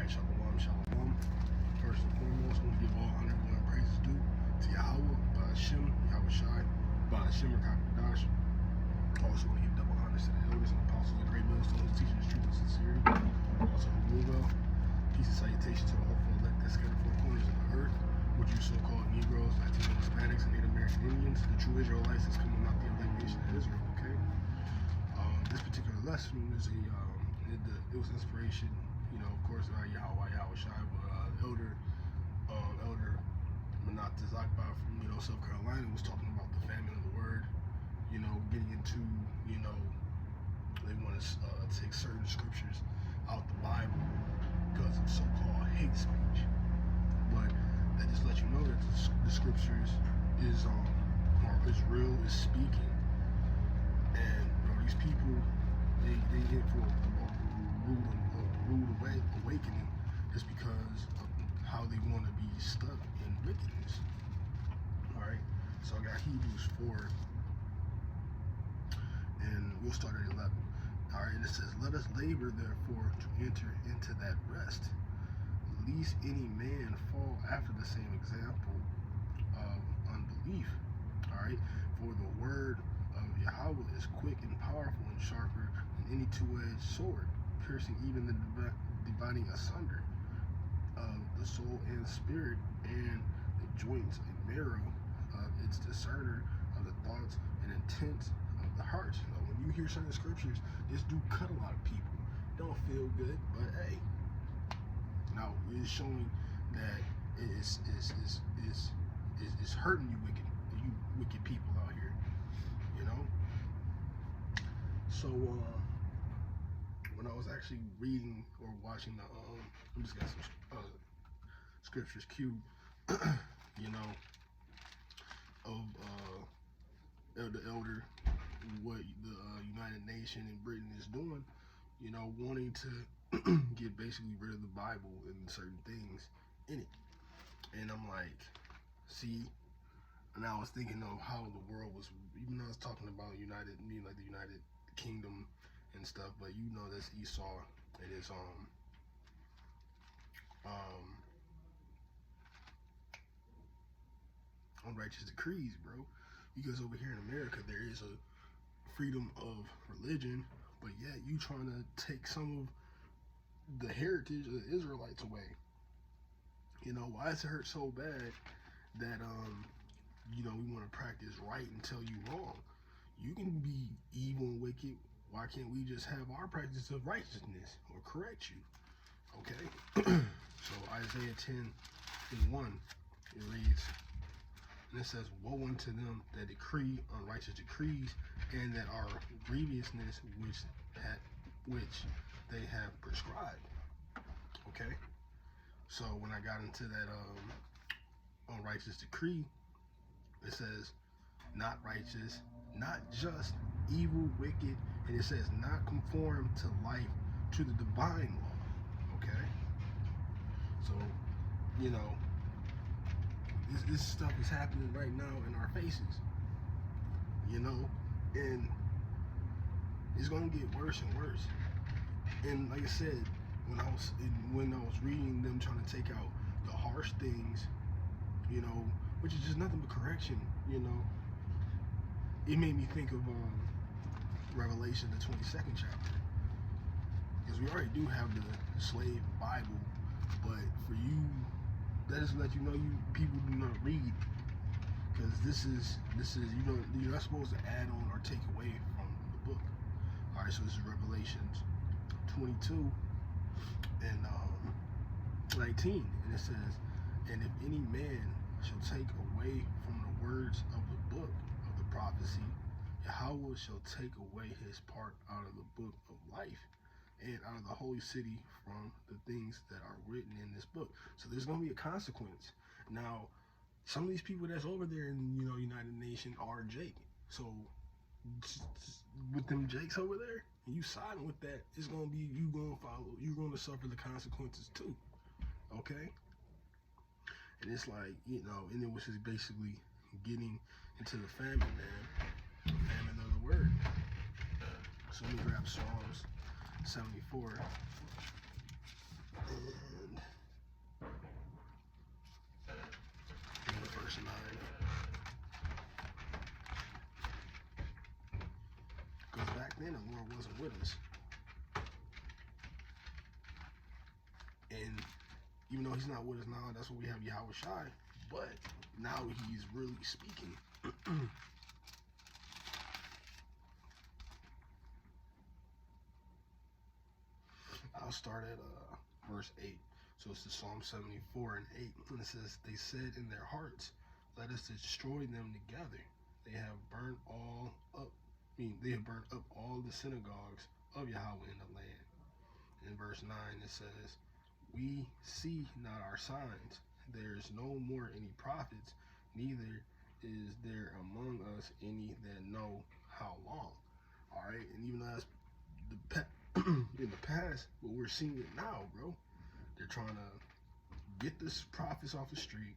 Alright, shalom, shalom. First and foremost, I want to give all honor, glory, and praises due to Yahweh, Ba'ashem, Yahweh Shai, Ba'ashem, Rakakadash. Also want to give double honors to the elders and apostles and great millstones teaching the truth and sincerity. Also, well, peace and salutation to the hopeful elect that scattered four corners of the earth, which you so-called Negroes, Latino, Hispanics, and Native American Indians, the true Israelites that's coming out the elect nation of Israel, okay? This particular lesson is it was inspiration, of course, Yahweh Shai, but Elder Manata Zakba from, South Carolina was talking about the famine of the word, getting into, they want to take certain scriptures out the Bible because of so-called hate speech. But that just lets you know that the scriptures is real, is speaking. And these people, they get for a rude awakening just because of how they want to be stuck in wickedness. Alright, so I got Hebrews 4, and we'll start at 11. Alright, and it says, let us labor therefore to enter into that rest, lest any man fall after the same example of unbelief. Alright, for the word of Yahweh is quick and powerful and sharper than any two-edged sword, piercing even the dividing asunder of the soul and spirit and the joints and marrow of its discerner of the thoughts and intents of the heart. So when you hear certain scriptures, this do cut a lot of people. Don't feel good, but hey, now it's showing that it's hurting you wicked people out here, So when I was actually reading or watching I'm just got some scriptures queued, of the elder, what the United Nation and Britain is doing, wanting to get basically rid of the Bible and certain things in it. And I'm like, see, and I was thinking of how the world was, even though I was talking about the United Kingdom and stuff, but that's Esau and his unrighteous decrees, bro. Because over here in America there is a freedom of religion, but yet you trying to take some of the heritage of the Israelites away. Why is it hurt so bad that we want to practice right and tell you wrong? You can be evil and wicked. Why can't we just have our practice of righteousness or correct you? Okay? So Isaiah 10:1, it reads, and it says, woe unto them that decree unrighteous decrees, and that are grievousness which they have prescribed. Okay? So when I got into that unrighteous decree, it says not righteous, not just, evil, wicked, and it says not conform to life to the divine law. Okay? So, this stuff is happening right now in our faces. And it's gonna get worse and worse. And like I said, when I was reading them trying to take out the harsh things, which is just nothing but correction, it made me think of Revelation, the 22nd chapter, because we already do have the slave Bible, but for you, that just let you know people do not read, because this is you're not supposed to add on or take away from the book. All right, so this is Revelations 22 and 19, and it says, and if any man shall take away from the words of the book of the prophecy, Yahweh shall take away his part out of the book of life and out of the holy city from the things that are written in this book. So there's going to be a consequence. Now, some of these people that's over there in, United Nation are Jake. So with them Jakes over there, and you siding with that, it's going to be, you're going to suffer the consequences too. Okay? And it's like, and it was just basically getting into the famine, man. The famine of the word. So let me grab Psalms 74. Lord wasn't with us. And even though he's not with us now, that's what we have Yahweh Shai. But now he's really speaking. I'll start at verse 8. So it's the Psalm 74 and 8. And it says, they said in their hearts, let us destroy them together. They have burnt up all the synagogues of Yahweh in the land. In verse 9 it says, we see not our signs. There is no more any prophets, neither is there among us any that know how long. All right, and even though that's in the past, but we're seeing it now, bro. They're trying to get this prophets off the street.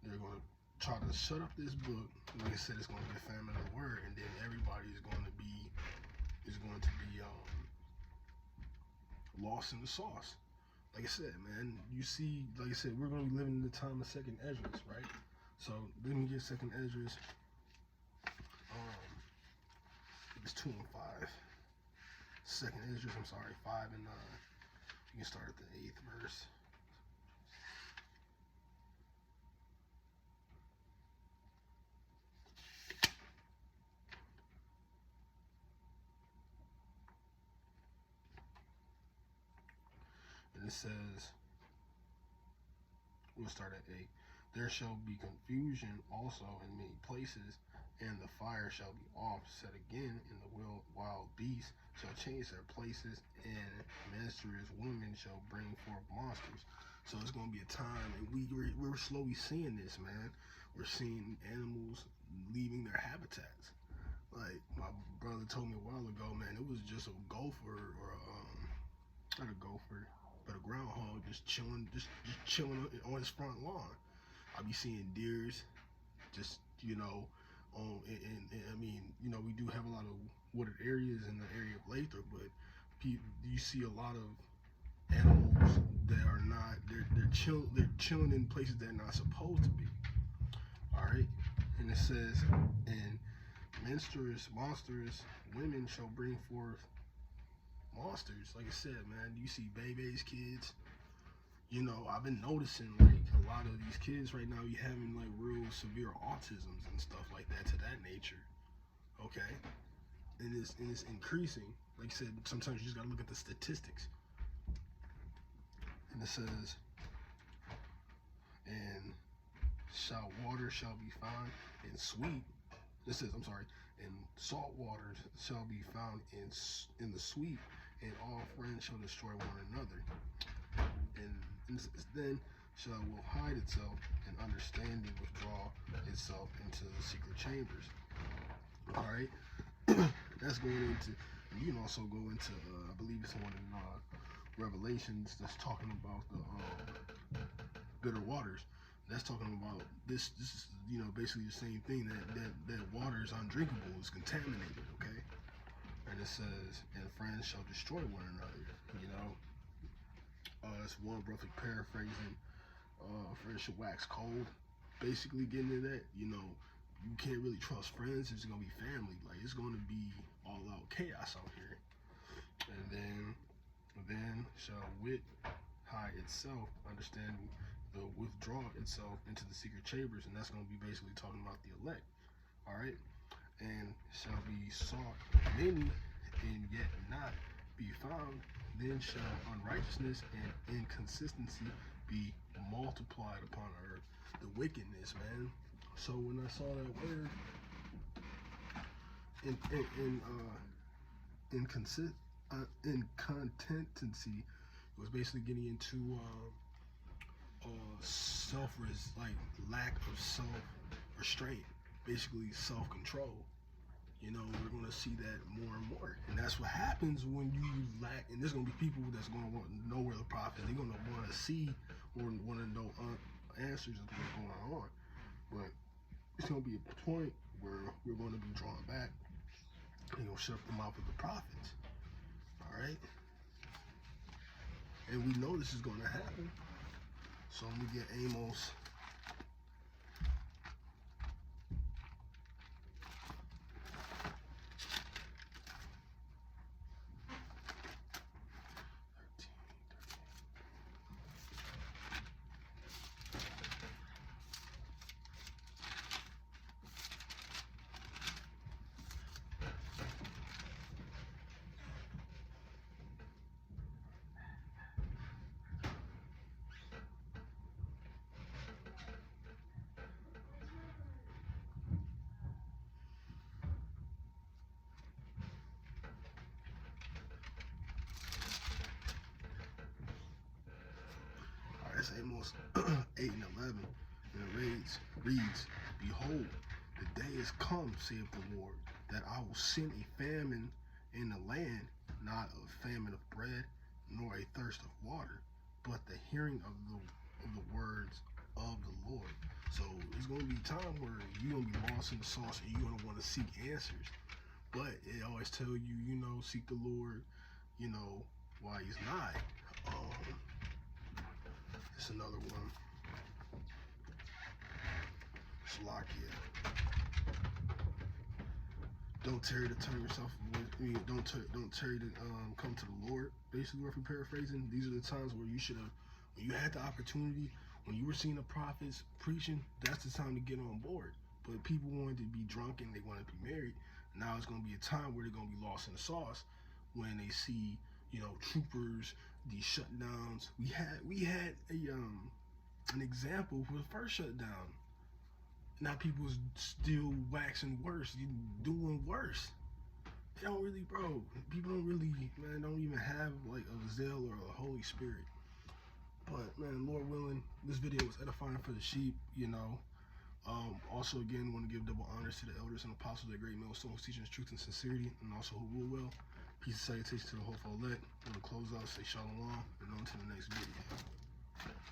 They're going to try to shut up this book. Like I said, it's going to be a famine of the word, and then everybody is going to be lost in the sauce. Like I said, man, you see, like I said, we're going to be living in the time of second Esdras, right? So let me get second Esdras. It's 2 and 5. Second Esdras, I'm sorry, 5 and 9. You can start at the 8th verse. And it says, we'll start at 8. There shall be confusion also in many places, and the fire shall be off, set again, and the wild beasts shall change their places, and menstruous women shall bring forth monsters. So it's going to be a time, and we're slowly seeing this, man. We're seeing animals leaving their habitats. Like my brother told me a while ago, man, it was just a gopher or not a gopher, but a groundhog just chilling on his front lawn. I'll be seeing deers just, and I mean, we do have a lot of wooded areas in the area of Lathrop, but you see a lot of animals that are not, they're chilling in places they're not supposed to be. All right, and it says, and menstruous monsters women shall bring forth monsters. Like I said, man, you see babies, kids. I've been noticing like a lot of these kids right now, you having like real severe autisms and stuff like that to that nature. Okay, and it's increasing. Like I said, sometimes you just gotta look at the statistics. And it says, and water shall be found in sweet. It says, I'm sorry, and salt waters shall be found in the sweet, and all friends shall destroy one another. And then will hide itself, and understanding withdraw itself into the secret chambers. All right, that's going into. You can also go into, I believe it's one in Revelations that's talking about the bitter waters. That's talking about this is basically the same thing, that water is undrinkable, is contaminated. Okay, and it says, and friends shall destroy one another. It's one roughly paraphrasing. Friends should wax cold. Basically getting to that, you can't really trust friends. It's gonna be family. Like, it's gonna be all out chaos out here. And then shall wit hide itself, understanding the withdraw itself into the secret chambers, and that's gonna be basically talking about the elect. All right, and shall be sought many, and yet not be found. Then shall unrighteousness and inconsistency be multiplied upon earth. The wickedness, man. So when I saw that word inconsistency, it was basically getting into like lack of self-restraint, basically self-control. We're going to see that more and more. And that's what happens when you lack. And there's going to be people that's going to want to know where the prophet is. They're going to want to see or want to know answers of what's going on. But it's going to be a point where we're going to be drawn back. And you'll shut the mouth of the prophets. All right? And we know this is going to happen. So I'm going to get Amos. That's Amos 8 and 11. And it reads, Behold, the day is come, saith the Lord, that I will send a famine in the land, not a famine of bread, nor a thirst of water, but the hearing of the words of the Lord. So it's going to be a time where you're going to be lost in the sauce and you're going to want to seek answers. But it always tell you, seek the Lord, while he's nigh. It's another one. Slovakia. Don't tarry to turn yourself away. Don't tarry to come to the Lord. Basically, if we're paraphrasing, these are the times where you should have, when you had the opportunity, when you were seeing the prophets preaching, that's the time to get on board. But people wanted to be drunk and they wanted to be married. Now it's going to be a time where they're going to be lost in the sauce when they see, troopers, these shutdowns. We had an example for the first shutdown. Now people is still waxing worse, doing worse. They don't really, people don't really, don't even have like a zeal or a Holy Spirit. But man, Lord willing, this video was edifying for the sheep, Also, again, want to give double honors to the elders and apostles, their great millstones, teaching truth and sincerity, and also who rule well. Peace and salutation to the whole elect. Want to close out, say shalom, and on to the next video.